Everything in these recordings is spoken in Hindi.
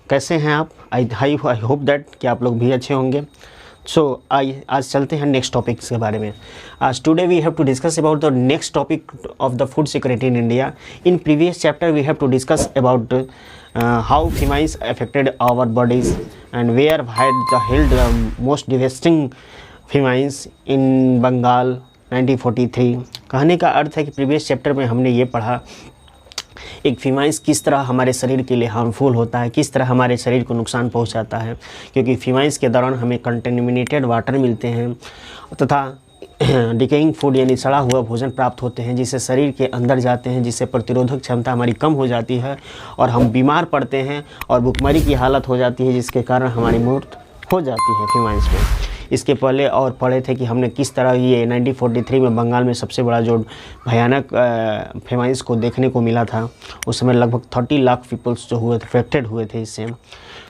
कैसे हैं आप? आई होप दैट कि आप लोग भी अच्छे होंगे। सो आज चलते हैं नेक्स्ट टॉपिक के बारे में। आज today we have to discuss about the next topic of the food security in India. In previous chapter we have to discuss about how famines affected our bodies and where held the most devastating famines in Bengal 1943। कहने का अर्थ है कि प्रीवियस चैप्टर में हमने ये पढ़ा एक फेमाइन्स किस तरह हमारे शरीर के लिए हार्मफुल होता है, किस तरह हमारे शरीर को नुकसान पहुंचाता है, क्योंकि फेमाइन्स के दौरान हमें कंटेमिनेटेड वाटर मिलते हैं तथा डिकेइंग फूड यानी सड़ा हुआ भोजन प्राप्त होते हैं, जिससे शरीर के अंदर जाते हैं, जिससे प्रतिरोधक क्षमता हमारी कम हो जाती है और हम बीमार पड़ते हैं और भुखमरी की हालत हो जाती है, जिसके कारण हमारी मौत हो जाती है फेमाइन्स में। इसके पहले और पढ़े थे कि हमने किस तरह ये 1943 में बंगाल में सबसे बड़ा जो भयानक फेमाइन्स को देखने को मिला था, उस समय लगभग 30 लाख पीपल्स जो हुए थे अफेक्टेड हुए थे इससे।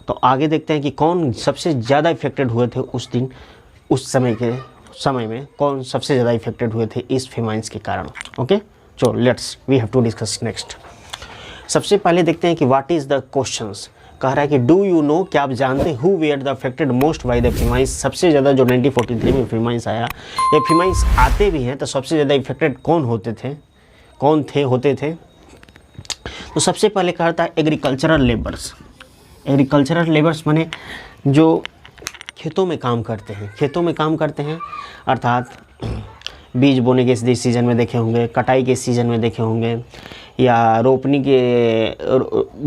तो आगे देखते हैं कि कौन सबसे ज़्यादा इफेक्टेड हुए थे उस दिन, उस समय में कौन सबसे ज़्यादा इफेक्टेड हुए थे इस फेमाइन्स के कारण। Okay, so let's we have to discuss next. सबसे पहले देखते हैं कि व्हाट इज़ द क्वेश्चंस। कह रहा है कि डू यू नो, क्या आप जानते who were the affected most by the famines. सबसे ज़्यादा जो 1943 में फेमाइन्स आया, या फेमाइन्स आते भी हैं तो सबसे ज़्यादा इफेक्टेड कौन होते थे। तो सबसे पहले कहता है एग्रीकल्चरल लेबर्स। एग्रीकल्चरल लेबर्स माने जो खेतों में काम करते हैं, अर्थात बीज बोने के सीज़न में देखे होंगे, कटाई के सीज़न में देखे होंगे, या रोपनी के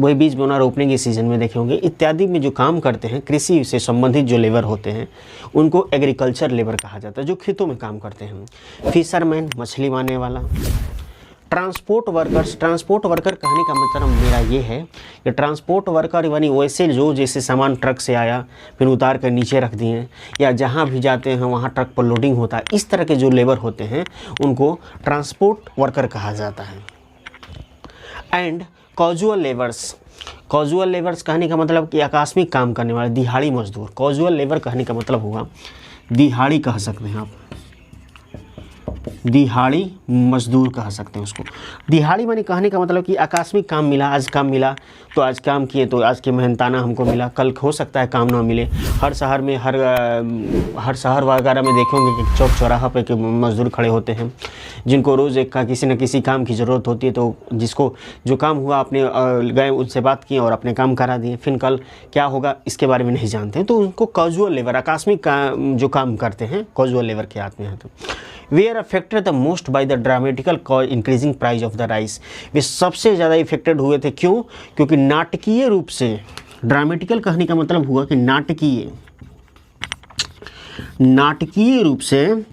वही बीज बोना रोपने के सीज़न में देखे होंगे, इत्यादि में जो काम करते हैं, कृषि से संबंधित जो लेबर होते हैं उनको एग्रीकल्चर लेबर कहा जाता है, जो खेतों में काम करते हैं। फिशरमैन, मछली मारने वाला। ट्रांसपोर्ट वर्कर कहने का मतलब मेरा ये है कि ट्रांसपोर्ट वर्कर यानी वैसे जो जैसे सामान ट्रक से आया फिर उतार कर नीचे रख दिए, या जहाँ भी जाते हैं वहाँ ट्रक पर लोडिंग होता है, इस तरह के जो लेबर होते हैं उनको ट्रांसपोर्ट वर्कर कहा जाता है। एंड कॉजुअल लेबर्स कहने का मतलब कि आकस्मिक काम करने वाले, दिहाड़ी मजदूर। कॉजुअल लेबर कहने का मतलब होगा दिहाड़ी कह सकते हैं आप, दिहाड़ी मजदूर कह सकते हैं उसको। दिहाड़ी माने कहने का मतलब कि आकस्मिक काम मिला, आज काम मिला तो आज काम किए तो आज के मेहनताना हमको मिला, कल हो सकता है काम ना मिले। हर शहर में हर शहर वगैरह में देखे होंगे कि चौक चौराहा पे के मजदूर खड़े होते हैं, जिनको रोज़ एक का किसी न किसी काम की ज़रूरत होती है, तो जिसको जो काम हुआ आपने गए उनसे बात किए और अपने काम करा दिए, फिर कल क्या होगा इसके बारे में नहीं जानते हैं, तो उनको कॉजुअल लेबर, आकस्मिक जो काम करते हैं कॉजुअल लेबर के आते हैं। तो were affected the most by the dramatical increasing price of the rice. वे सबसे ज़्यादा इफेक्टेड हुए थे, क्यों? क्योंकि नाटकीय रूप से, ड्रामेटिकल कहने का मतलब हुआ कि नाटकीय रूप से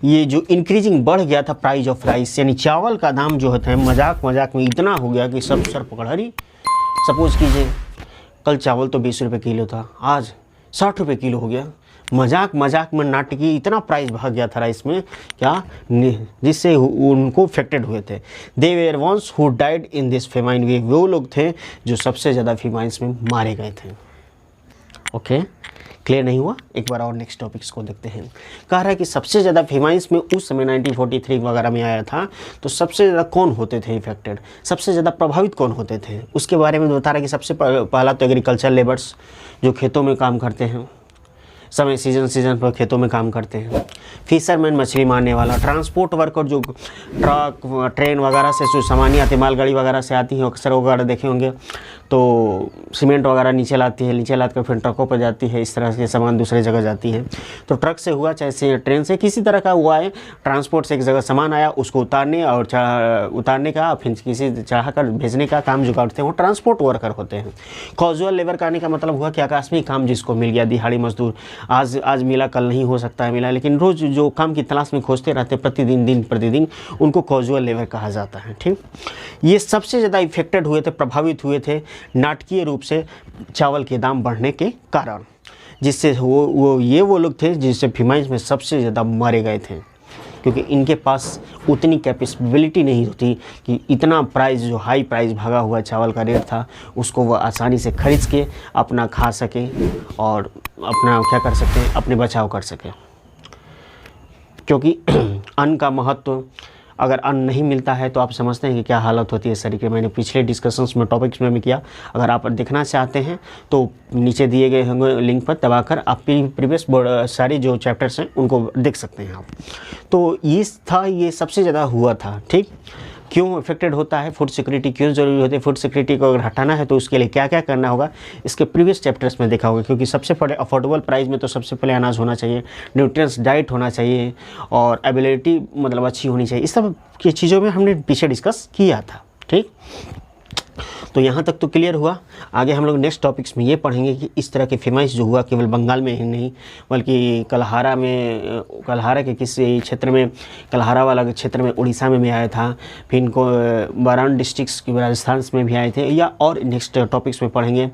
ये जो इंक्रीजिंग बढ़ गया था प्राइस ऑफ राइस, यानी चावल का दाम जो होता है मजाक में इतना हो गया कि सब सर पकड़ हरी। सपोज कीजिए कल चावल तो 20 रुपये किलो था, आज 60 रुपये किलो हो गया। मजाक में नाटकीय इतना प्राइस भाग गया था राइस में, क्या, जिससे उनको अफेक्टेड हुए थे। They were ones who died in this famine. वे वो लोग थे जो सबसे ज़्यादा फेमाइन्स में मारे गए थे। ओके, क्लियर नहीं हुआ? एक बार और नेक्स्ट टॉपिक्स को देखते हैं। कह रहा है कि सबसे ज़्यादा फेमाइन्स में उस समय 1943 वगैरह में आया था, तो सबसे ज़्यादा कौन होते थे इफेक्टेड, सबसे ज़्यादा प्रभावित कौन होते थे, उसके बारे में बता रहा है कि सबसे पहला तो एग्रीकल्चर लेबर्स, जो खेतों में काम करते हैं, समय सीजन पर खेतों में काम करते हैं। फिशरमैन, मछली मारने वाला। ट्रांसपोर्ट वर्कर, जो ट्रक ट्रेन वगैरह से जो सामान आती है, मालगाड़ी वगैरह से आती है, अक्सर वगैरह देखे होंगे, तो सीमेंट वगैरह नीचे लाती है, नीचे लाद कर फिर ट्रकों पर जाती है, इस तरह से सामान दूसरे जगह जाती है। तो ट्रक से हुआ चाहे ट्रेन से, किसी तरह का हुआ है, ट्रांसपोर्ट से एक जगह सामान आया, उसको उतारने का फिर किसी चाह कर भेजने का काम जो करते हैं वो ट्रांसपोर्ट वर्कर होते हैं। कॉजुअल लेबर करने का मतलब हुआ कि आकस्मिक काम जिसको मिल गया, दिहाड़ी मजदूर, आज मिला कल नहीं हो सकता है मिला, लेकिन रोज़ जो काम की तलाश में खोजते रहते दिन प्रतिदिन, उनको कॉजुअल लेबर कहा जाता है। ठीक, ये सबसे ज़्यादा इफेक्टेड हुए थे, प्रभावित हुए थे नाटकीय रूप से चावल के दाम बढ़ने के कारण, जिससे वो लोग थे जिससे फेमाइन्स में सबसे ज़्यादा मारे गए थे, क्योंकि इनके पास उतनी कैपेबिलिटी नहीं होती कि इतना प्राइस, जो हाई प्राइस भागा हुआ चावल का रेट था, उसको वह आसानी से खरीद के अपना खा सके और अपना क्या कर सकते हैं, अपने बचाव कर सके। क्योंकि अन्न का महत्व अगर अन्न नहीं मिलता है तो आप समझते हैं कि क्या हालत होती है इस तरीके। मैंने पिछले डिस्कशंस में टॉपिक्स में भी किया, अगर आप देखना चाहते हैं तो नीचे दिए गए होंगे लिंक पर दबाकर आप प्रीवियस सारे जो चैप्टर्स हैं उनको देख सकते हैं आप। तो ये सबसे ज़्यादा हुआ था, ठीक। क्यों अफेक्टेड होता है फूड सिक्योरिटी, क्यों ज़रूरी होती है फूड सिक्योरिटी को अगर हटाना है तो उसके लिए क्या क्या करना होगा, इसके प्रीवियस चैप्टर्स में देखा होगा। क्योंकि सबसे पहले अफोर्डेबल प्राइस में तो सबसे पहले अनाज होना चाहिए, न्यूट्रिएंट्स डाइट होना चाहिए और एबिलिटी मतलब अच्छी होनी चाहिए। इस सब की चीज़ों में हमने पीछे डिस्कस किया था, ठीक। तो यहाँ तक तो क्लियर हुआ। आगे हम लोग नेक्स्ट टॉपिक्स में ये पढ़ेंगे कि इस तरह के फेमाइश जो हुआ केवल बंगाल में ही नहीं बल्कि कलहारा के किसी क्षेत्र में, कलहारा वाला क्षेत्र में उड़ीसा में भी आया था, फिर इनको बारान डिस्ट्रिक्ट्स की राजस्थान में भी आए थे, या और नेक्स्ट टॉपिक्स में पढ़ेंगे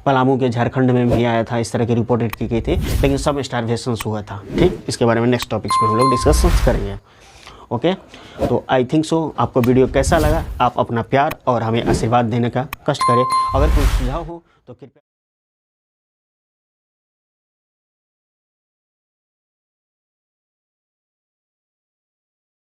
पलामू के झारखंड में भी आया था, इस तरह के रिपोर्टेड की गई थी, लेकिन सब स्टारवेशंस हुआ था, ठीक। इसके बारे में नेक्स्ट टॉपिक्स में हम लोग डिस्कस करेंगे। ओके तो आई थिंक सो आपको वीडियो कैसा लगा, आप अपना प्यार और हमें आशीर्वाद देने का कष्ट करें। अगर कोई सुझाव हो तो कृपया